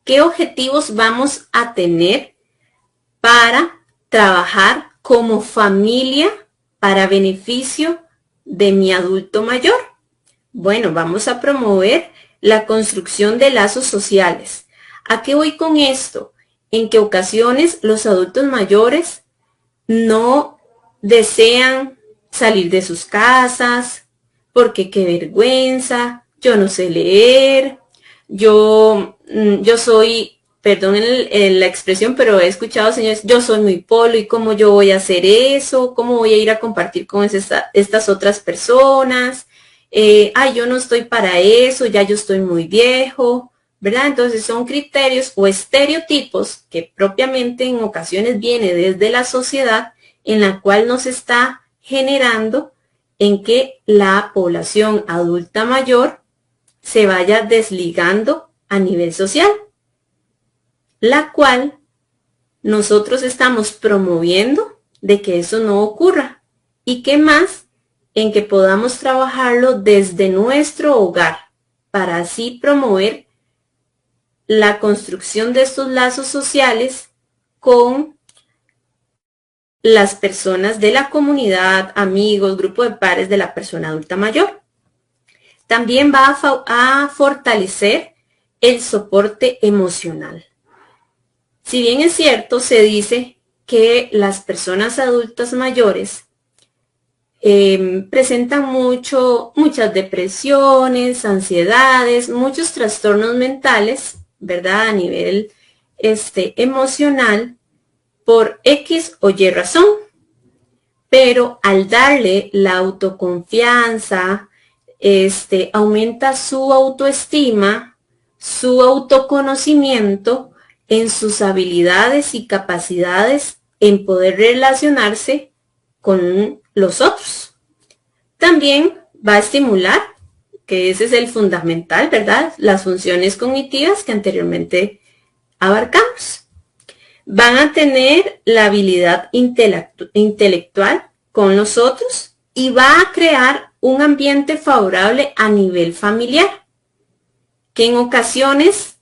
¿Qué objetivos vamos a tener para trabajar como familia para beneficio de mi adulto mayor? Bueno, vamos a promover la construcción de lazos sociales. ¿A qué voy con esto? En que ocasiones los adultos mayores no desean salir de sus casas, porque qué vergüenza, yo no sé leer, yo soy, perdonen la expresión, pero he escuchado, señores, yo soy muy polo y cómo yo voy a hacer eso, cómo voy a ir a compartir con estas otras personas, yo no estoy para eso, ya yo estoy muy viejo, ¿verdad? Entonces son criterios o estereotipos que propiamente en ocasiones viene desde la sociedad en la cual nos está generando en que la población adulta mayor se vaya desligando a nivel social, la cual nosotros estamos promoviendo de que eso no ocurra. ¿Y qué más? En que podamos trabajarlo desde nuestro hogar para así promover la construcción de estos lazos sociales con las personas de la comunidad, amigos, grupo de pares de la persona adulta mayor. También va a fortalecer el soporte emocional. Si bien es cierto, se dice que las personas adultas mayores presentan muchas depresiones, ansiedades, muchos trastornos mentales, ¿verdad? A nivel emocional, por X o Y razón. Pero al darle la autoconfianza, aumenta su autoestima, su autoconocimiento en sus habilidades y capacidades en poder relacionarse con los otros. También va a estimular, que ese es el fundamental, ¿verdad? Las funciones cognitivas que anteriormente abarcamos. Van a tener la habilidad intelectual con los otros y va a crear un ambiente favorable a nivel familiar, que en ocasiones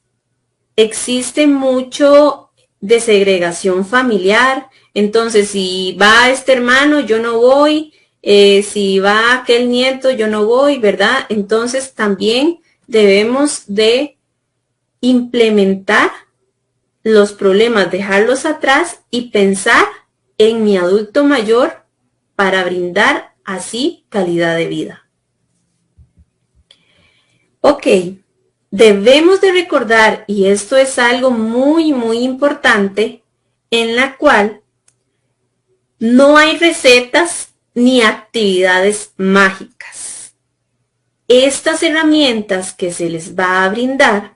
existe mucho de segregación familiar. Entonces, si va este hermano, yo no voy, si va aquel nieto, yo no voy, ¿verdad? Entonces, también debemos de implementar los problemas, dejarlos atrás y pensar en mi adulto mayor para brindar así calidad de vida. Ok, debemos de recordar, y esto es algo muy, muy importante, en la cual no hay recetas ni actividades mágicas. Estas herramientas que se les va a brindar,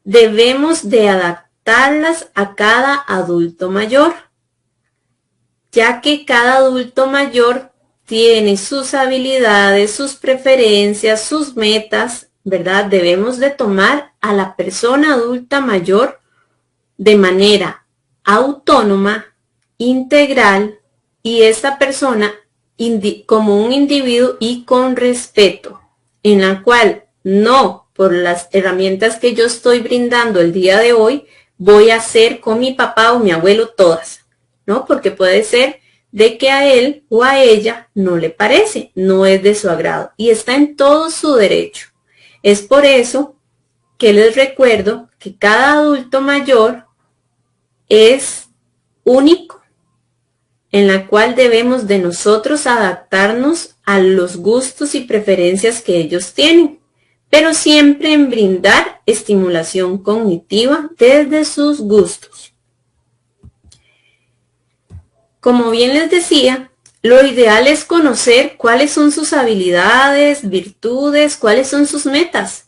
debemos de adaptarlas a cada adulto mayor, ya que cada adulto mayor tiene sus habilidades, sus preferencias, sus metas, ¿verdad? Debemos de tomar a la persona adulta mayor de manera autónoma, integral, y esta persona como un individuo y con respeto, en la cual no por las herramientas que yo estoy brindando el día de hoy, voy a hacer con mi papá o mi abuelo todas, ¿no? Porque puede ser de que a él o a ella no le parece, no es de su agrado y está en todo su derecho. Es por eso que les recuerdo que cada adulto mayor es único, en la cual debemos de nosotros adaptarnos a los gustos y preferencias que ellos tienen, pero siempre en brindar estimulación cognitiva desde sus gustos. Como bien les decía, lo ideal es conocer cuáles son sus habilidades, virtudes, cuáles son sus metas,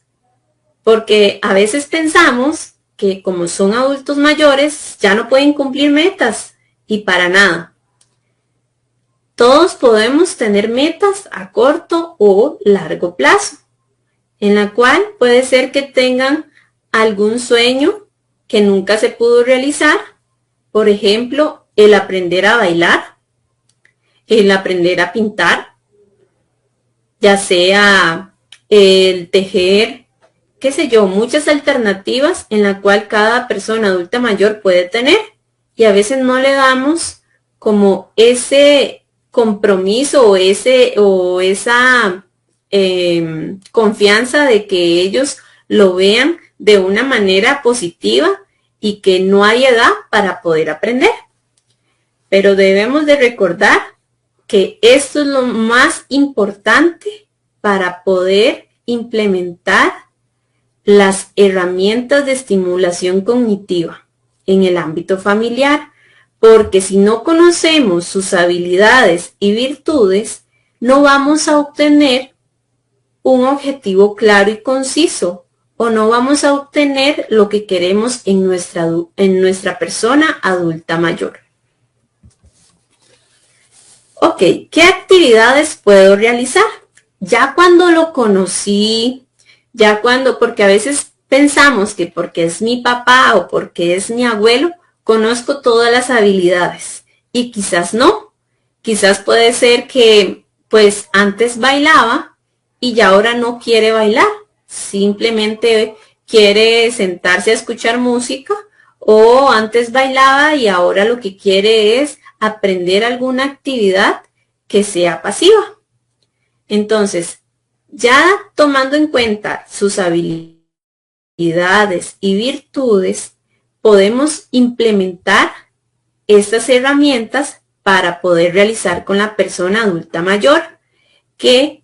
porque a veces pensamos que como son adultos mayores ya no pueden cumplir metas, y para nada. Todos podemos tener metas a corto o largo plazo, en la cual puede ser que tengan algún sueño que nunca se pudo realizar, por ejemplo, el aprender a bailar, el aprender a pintar, ya sea el tejer, qué sé yo, muchas alternativas en la cual cada persona adulta mayor puede tener y a veces no le damos como ese compromiso o esa confianza de que ellos lo vean de una manera positiva y que no hay edad para poder aprender. Pero debemos de recordar que esto es lo más importante para poder implementar las herramientas de estimulación cognitiva en el ámbito familiar, porque si no conocemos sus habilidades y virtudes, no vamos a obtener un objetivo claro y conciso, o no vamos a obtener lo que queremos en nuestra persona adulta mayor. Ok, ¿qué actividades puedo realizar? Ya cuando lo conocí, porque a veces pensamos que porque es mi papá o porque es mi abuelo, conozco todas las habilidades y quizás no. Quizás puede ser que pues antes bailaba y ya ahora no quiere bailar. Simplemente quiere sentarse a escuchar música, o antes bailaba y ahora lo que quiere es aprender alguna actividad que sea pasiva. Entonces, ya tomando en cuenta sus habilidades y virtudes, podemos implementar estas herramientas para poder realizar con la persona adulta mayor, que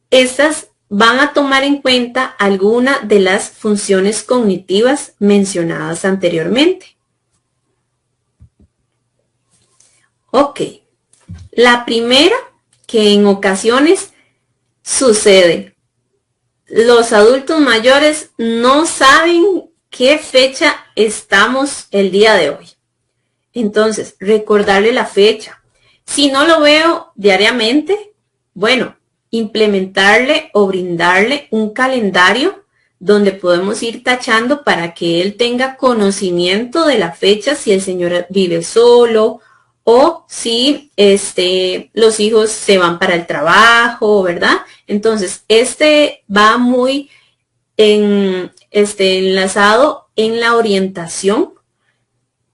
estas van a tomar en cuenta alguna de las funciones cognitivas mencionadas anteriormente. Ok, la primera, que en ocasiones sucede. Los adultos mayores no saben qué fecha estamos el día de hoy. Entonces, recordarle la fecha. Si no lo veo diariamente, bueno, implementarle o brindarle un calendario donde podemos ir tachando para que él tenga conocimiento de la fecha, si el señor vive solo o si los hijos se van para el trabajo, ¿verdad? Entonces, va muy enlazado en la orientación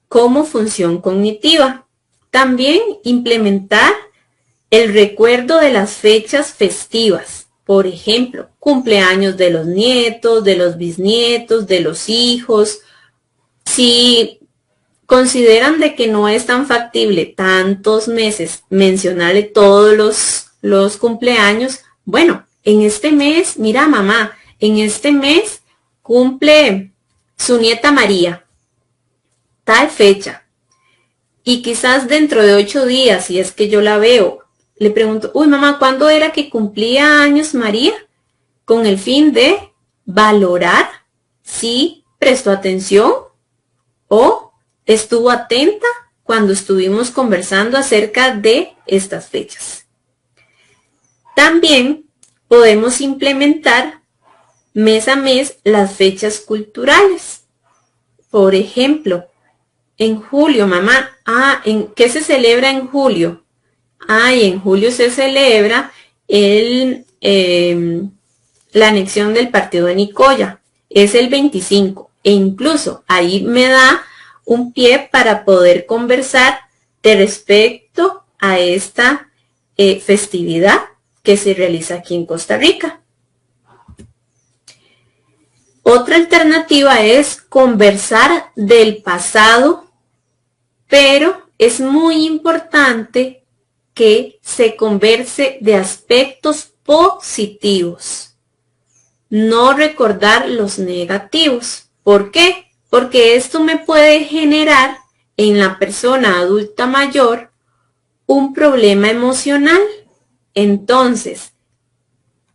como función cognitiva. También implementar el recuerdo de las fechas festivas. Por ejemplo, cumpleaños de los nietos, de los bisnietos, de los hijos. Si consideran de que no es tan factible tantos meses mencionarle todos los cumpleaños, bueno, en este mes, mira mamá, en este mes cumple su nieta María, tal fecha. Y quizás dentro de 8 días, si es que yo la veo, le pregunto, uy mamá, ¿cuándo era que cumplía años María? Con el fin de valorar si prestó atención o estuvo atenta cuando estuvimos conversando acerca de estas fechas. También podemos implementar mes a mes las fechas culturales. Por ejemplo, en julio, mamá, ¿qué se celebra en julio? Y en julio se celebra la anexión del partido de Nicoya. Es el 25. E incluso ahí me da un pie para poder conversar de respecto a esta festividad que se realiza aquí en Costa Rica. Otra alternativa es conversar del pasado, pero es muy importante que se converse de aspectos positivos, no recordar los negativos. ¿Por qué? Porque esto me puede generar en la persona adulta mayor un problema emocional. Entonces,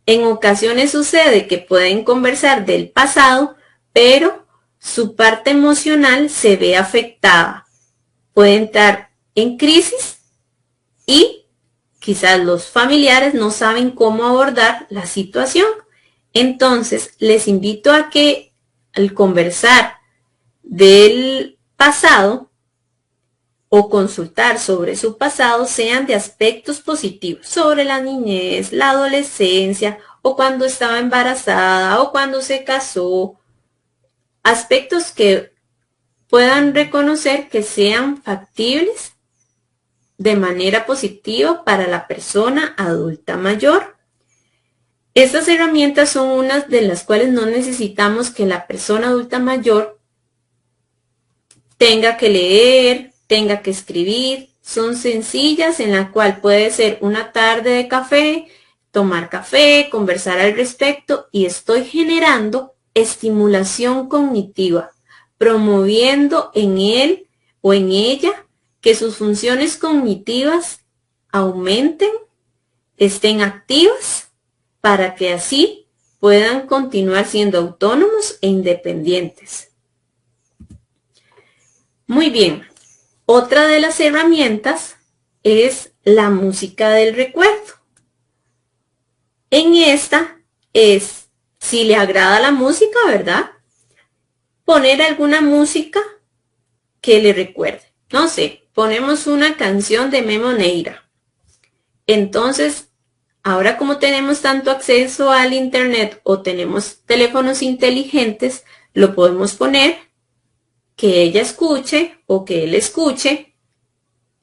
en ocasiones sucede que pueden conversar del pasado, pero su parte emocional se ve afectada. Puede entrar en crisis y quizás los familiares no saben cómo abordar la situación. Entonces, les invito a que al conversar del pasado o consultar sobre su pasado sean de aspectos positivos, sobre la niñez, la adolescencia o cuando estaba embarazada, o cuando se casó. Aspectos que puedan reconocer que sean factibles de manera positiva para la persona adulta mayor. Estas herramientas son unas de las cuales no necesitamos que la persona adulta mayor tenga que leer, tenga que escribir. Son sencillas en la cual puede ser una tarde de café, tomar café, conversar al respecto y estoy generando estimulación cognitiva, promoviendo en él o en ella que sus funciones cognitivas aumenten, estén activas, para que así puedan continuar siendo autónomos e independientes. Muy bien, otra de las herramientas es la música del recuerdo. En esta es, si le agrada la música, ¿verdad? Poner alguna música que le recuerde. No sé, ponemos una canción de Memo Neira. Entonces, ahora como tenemos tanto acceso al internet o tenemos teléfonos inteligentes, lo podemos poner, que ella escuche o que él escuche.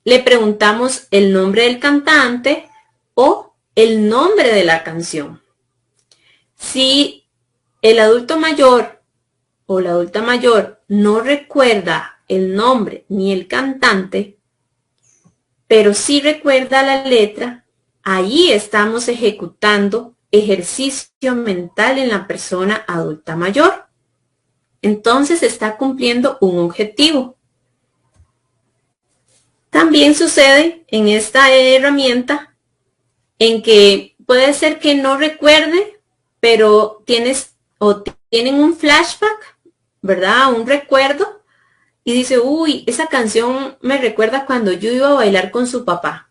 Le preguntamos el nombre del cantante o el nombre de la canción. Si el adulto mayor o la adulta mayor no recuerda el nombre ni el cantante, pero sí recuerda la letra, ahí estamos ejecutando ejercicio mental en la persona adulta mayor. Entonces está cumpliendo un objetivo. También sucede en esta herramienta en que puede ser que no recuerde, pero tienen un flashback, ¿verdad? Un recuerdo y dice, uy, esa canción me recuerda cuando yo iba a bailar con su papá.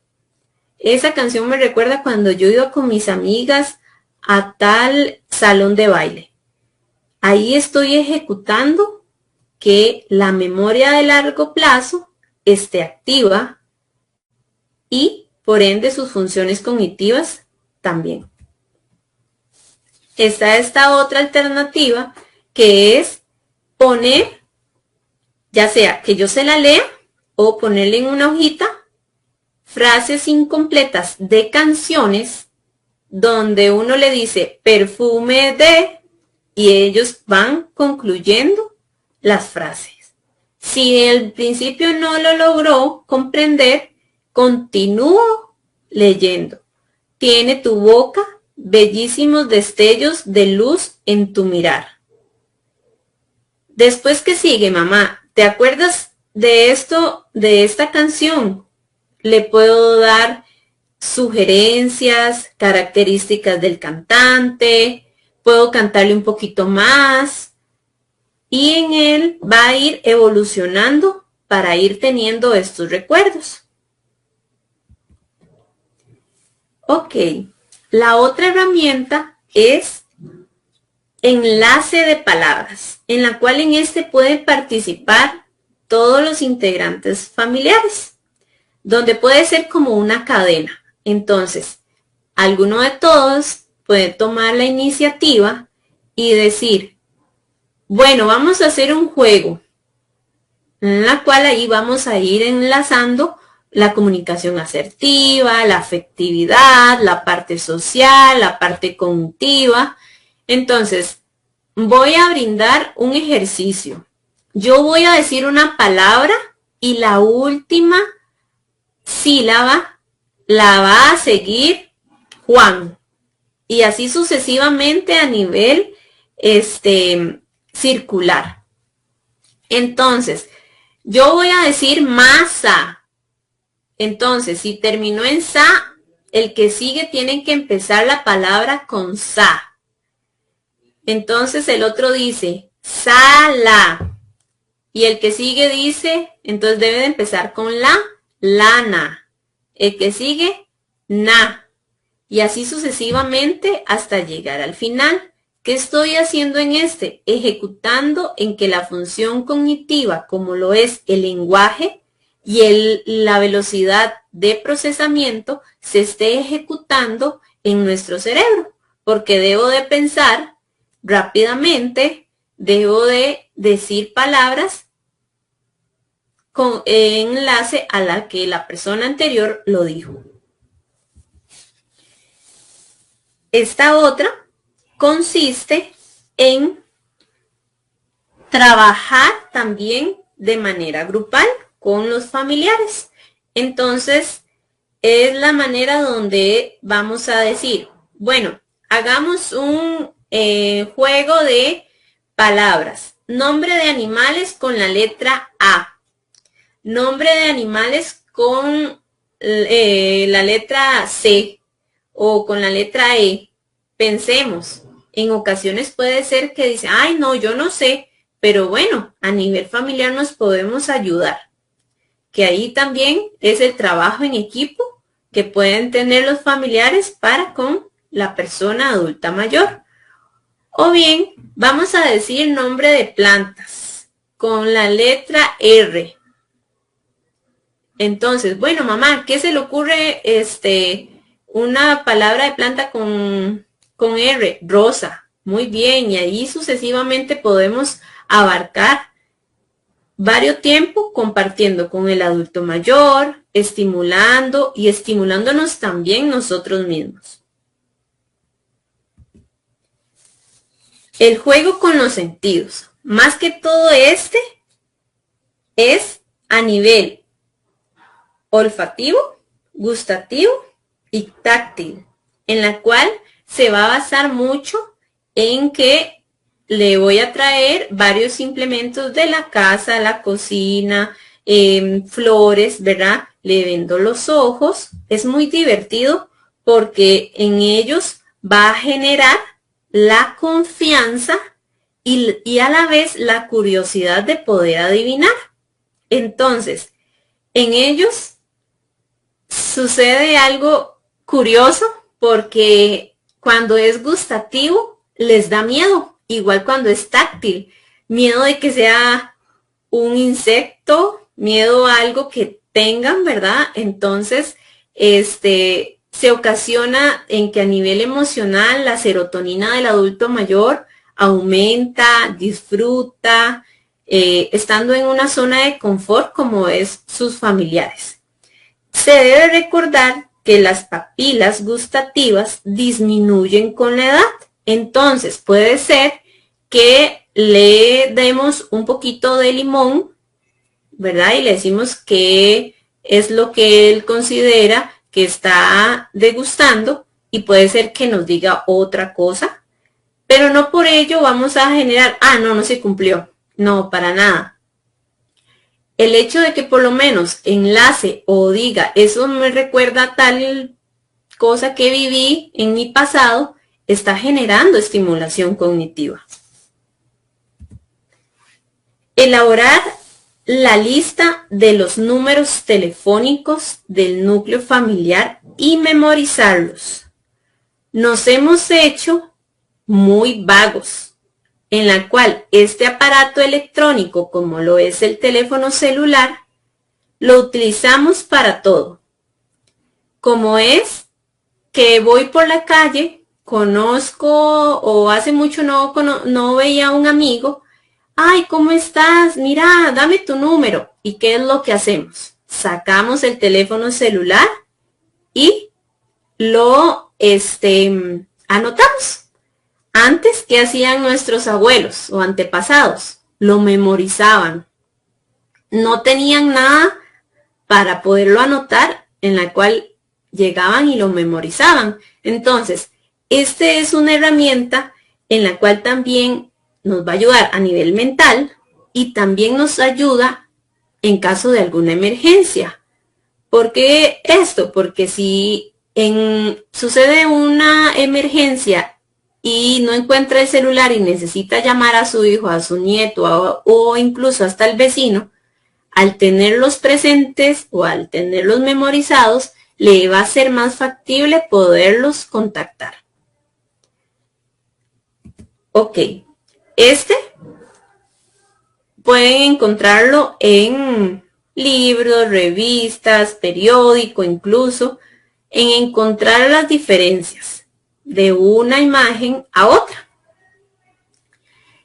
Esa canción me recuerda cuando yo iba con mis amigas a tal salón de baile. Ahí estoy ejecutando que la memoria de largo plazo esté activa y por ende sus funciones cognitivas también. Está esta otra alternativa que es poner, ya sea que yo se la lea o ponerle en una hojita frases incompletas de canciones donde uno le dice perfume de y ellos van concluyendo las frases. Si al principio no lo logró comprender, continúo leyendo. Tiene tu boca bellísimos destellos de luz en tu mirar. Después, ¿qué sigue, mamá? ¿Te acuerdas de esto, de esta canción? Le puedo dar sugerencias, características del cantante, puedo cantarle un poquito más y en él va a ir evolucionando para ir teniendo estos recuerdos. Ok, la otra herramienta es enlace de palabras, en la cual en este pueden participar todos los integrantes familiares, donde puede ser como una cadena. Entonces, alguno de todos puede tomar la iniciativa y decir, bueno, vamos a hacer un juego, en la cual ahí vamos a ir enlazando la comunicación asertiva, la afectividad, la parte social, la parte cognitiva. Entonces, voy a brindar un ejercicio. Yo voy a decir una palabra y la última sílaba la va a seguir Juan. Y así sucesivamente a nivel circular. Entonces, yo voy a decir masa. Entonces, si terminó en sa, el que sigue tiene que empezar la palabra con sa. Entonces, el otro dice sala. Y el que sigue dice, entonces debe de empezar con la, lana. El que sigue, na. Y así sucesivamente hasta llegar al final. ¿Qué estoy haciendo en este? Ejecutando en que la función cognitiva, como lo es el lenguaje y la velocidad de procesamiento, se esté ejecutando en nuestro cerebro. porque debo de pensar rápidamente, debo de decir palabras con enlace a la que la persona anterior lo dijo. Esta otra consiste en trabajar también de manera grupal con los familiares. Entonces, es la manera donde vamos a decir, bueno, hagamos un juego de palabras. Nombre de animales con la letra A. Nombre de animales con la letra C o con la letra E. Pensemos, en ocasiones puede ser que dice, ay no, yo no sé, pero bueno, a nivel familiar nos podemos ayudar. Que ahí también es el trabajo en equipo que pueden tener los familiares para con la persona adulta mayor. O bien, vamos a decir nombre de plantas con la letra R. Entonces, bueno, mamá, ¿qué se le ocurre una palabra de planta con R? Rosa. Muy bien, y ahí sucesivamente podemos abarcar varios tiempos compartiendo con el adulto mayor, estimulando y estimulándonos también nosotros mismos. El juego con los sentidos. Más que todo es a nivel olfativo, gustativo y táctil, en la cual se va a basar mucho en que le voy a traer varios implementos de la casa, la cocina, flores, ¿verdad? Le vendo los ojos. Es muy divertido porque en ellos va a generar la confianza y a la vez la curiosidad de poder adivinar. Entonces, en ellos sucede algo curioso porque cuando es gustativo les da miedo, igual cuando es táctil, miedo de que sea un insecto, miedo a algo que tengan, ¿verdad? Entonces, se ocasiona en que a nivel emocional la serotonina del adulto mayor aumenta, disfruta, estando en una zona de confort como es sus familiares. Se debe recordar que las papilas gustativas disminuyen con la edad. Entonces puede ser que le demos un poquito de limón, ¿verdad? Y le decimos qué es lo que él considera que está degustando y puede ser que nos diga otra cosa, pero no por ello vamos a generar, no se cumplió. No, para nada. El hecho de que por lo menos enlace o diga, eso me recuerda a tal cosa que viví en mi pasado, está generando estimulación cognitiva. Elaborar la lista de los números telefónicos del núcleo familiar y memorizarlos. Nos hemos hecho muy vagos, en la cual este aparato electrónico, como lo es el teléfono celular, lo utilizamos para todo. Como es que voy por la calle, conozco o hace mucho no veía a un amigo, ay, ¿cómo estás? Mira, dame tu número. ¿Y qué es lo que hacemos? Sacamos el teléfono celular y lo anotamos. Antes, ¿qué hacían nuestros abuelos o antepasados? Lo memorizaban. No tenían nada para poderlo anotar, en la cual llegaban y lo memorizaban. Entonces, es una herramienta en la cual también nos va a ayudar a nivel mental y también nos ayuda en caso de alguna emergencia. ¿Por qué esto? Porque si sucede una emergencia y no encuentra el celular y necesita llamar a su hijo, a su nieto o incluso hasta el vecino, al tenerlos presentes o al tenerlos memorizados, le va a ser más factible poderlos contactar. Ok, pueden encontrarlo en libros, revistas, periódico, incluso en encontrar las diferencias. de una imagen a otra.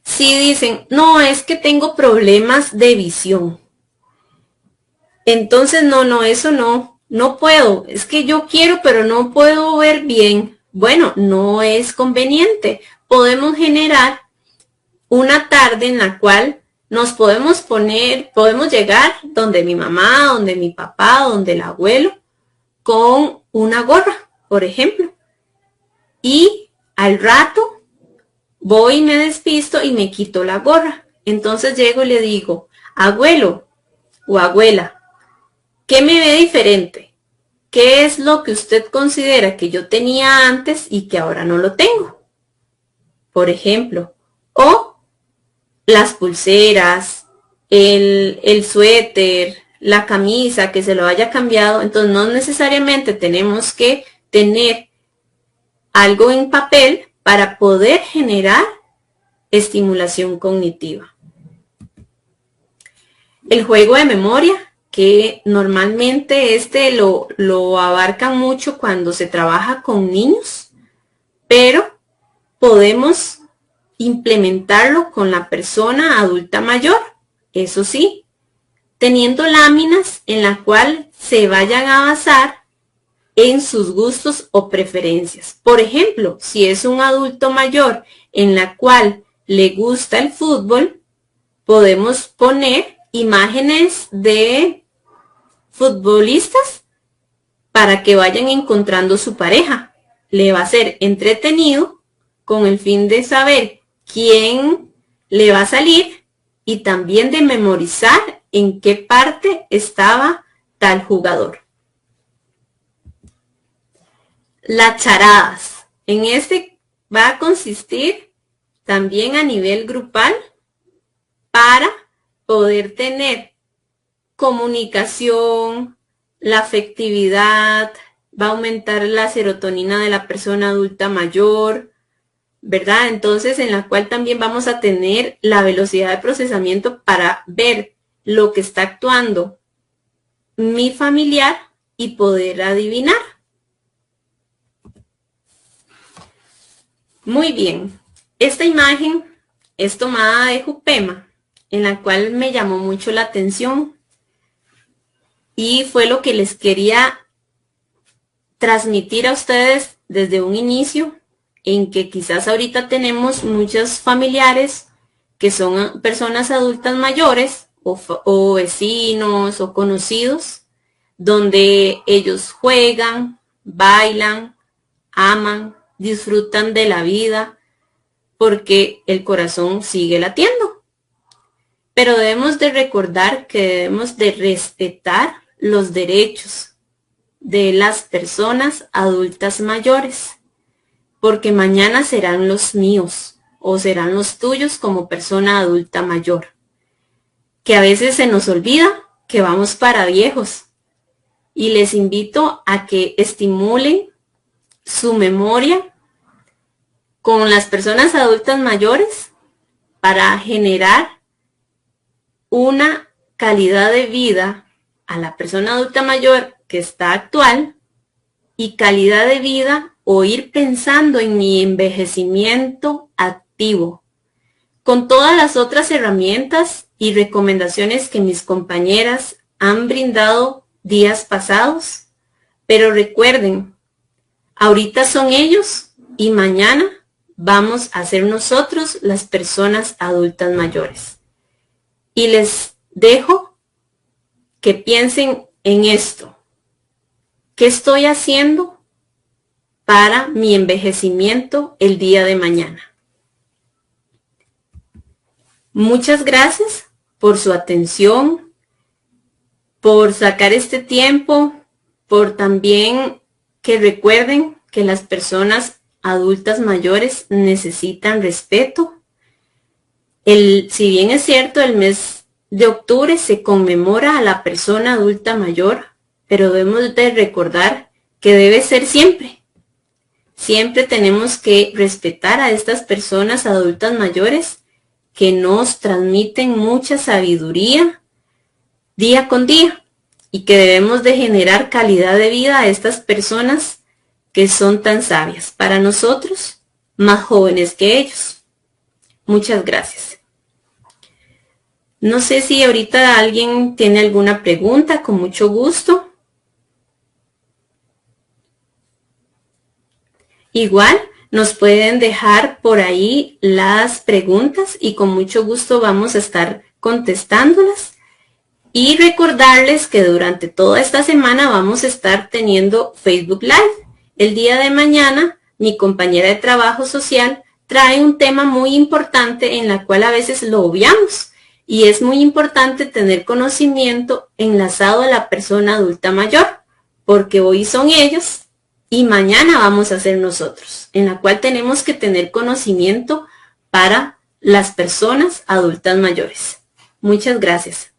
Si dicen, no, es que tengo problemas de visión. Entonces, no, eso no puedo. Es que yo quiero, pero no puedo ver bien. Bueno, no es conveniente. Podemos generar una tarde en la cual nos podemos llegar donde mi mamá, donde mi papá, donde el abuelo, con una gorra, por ejemplo. Y al rato voy y me despisto y me quito la gorra. Entonces llego y le digo, abuelo o abuela, ¿qué me ve diferente? ¿Qué es lo que usted considera que yo tenía antes y que ahora no lo tengo? Por ejemplo, o las pulseras, el suéter, la camisa que se lo haya cambiado. Entonces no necesariamente tenemos que tener algo en papel para poder generar estimulación cognitiva. El juego de memoria, que normalmente lo abarcan mucho cuando se trabaja con niños, pero podemos implementarlo con la persona adulta mayor, eso sí, teniendo láminas en la cual se vayan a basar en sus gustos o preferencias. Por ejemplo, si es un adulto mayor en la cual le gusta el fútbol, podemos poner imágenes de futbolistas para que vayan encontrando su pareja. Le va a ser entretenido con el fin de saber quién le va a salir y también de memorizar en qué parte estaba tal jugador. Las charadas. En este va a consistir también a nivel grupal para poder tener comunicación, la afectividad, va a aumentar la serotonina de la persona adulta mayor, ¿verdad? Entonces, en la cual también vamos a tener la velocidad de procesamiento para ver lo que está actuando mi familiar y poder adivinar. Muy bien, esta imagen es tomada de Jupema, en la cual me llamó mucho la atención y fue lo que les quería transmitir a ustedes desde un inicio, en que quizás ahorita tenemos muchos familiares que son personas adultas mayores o vecinos o conocidos, donde ellos juegan, bailan, aman, disfrutan de la vida porque el corazón sigue latiendo. Pero debemos de recordar que debemos de respetar los derechos de las personas adultas mayores, porque mañana serán los míos o serán los tuyos como persona adulta mayor. Que a veces se nos olvida que vamos para viejos y les invito a que estimulen su memoria con las personas adultas mayores para generar una calidad de vida a la persona adulta mayor que está actual y calidad de vida o ir pensando en mi envejecimiento activo con todas las otras herramientas y recomendaciones que mis compañeras han brindado días pasados. Pero recuerden, ahorita son ellos y mañana vamos a ser nosotros las personas adultas mayores. Y les dejo que piensen en esto. ¿Qué estoy haciendo para mi envejecimiento el día de mañana? Muchas gracias por su atención, por sacar este tiempo, por también que recuerden que las personas adultas mayores necesitan respeto. Si bien es cierto, el mes de octubre se conmemora a la persona adulta mayor, pero debemos de recordar que debe ser siempre. Siempre tenemos que respetar a estas personas adultas mayores que nos transmiten mucha sabiduría día con día y que debemos de generar calidad de vida a estas personas que son tan sabias para nosotros, más jóvenes que ellos. Muchas gracias. No sé si ahorita alguien tiene alguna pregunta, con mucho gusto. Igual nos pueden dejar por ahí las preguntas y con mucho gusto vamos a estar contestándolas. Y recordarles que durante toda esta semana vamos a estar teniendo Facebook Live. El día de mañana, mi compañera de trabajo social trae un tema muy importante en la cual a veces lo obviamos. Y es muy importante tener conocimiento enlazado a la persona adulta mayor, porque hoy son ellos y mañana vamos a ser nosotros, en la cual tenemos que tener conocimiento para las personas adultas mayores. Muchas gracias.